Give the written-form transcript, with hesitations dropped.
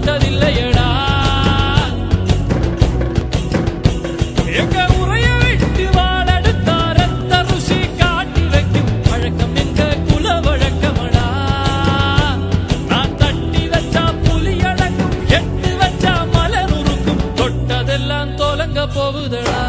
தொட்டதில்லையடா. எங்க உரைய விட்டு வாழெடுத்தா ரத்த ருசி காட்டி வைக்கும் வழக்கம் எங்க குல வழக்கமடா. நான் தட்டி வச்சா புலி அடங்கும், எட்டு வச்சா மலர் உருக்கும், தொட்டதெல்லாம் தொலங்க போகுதடா.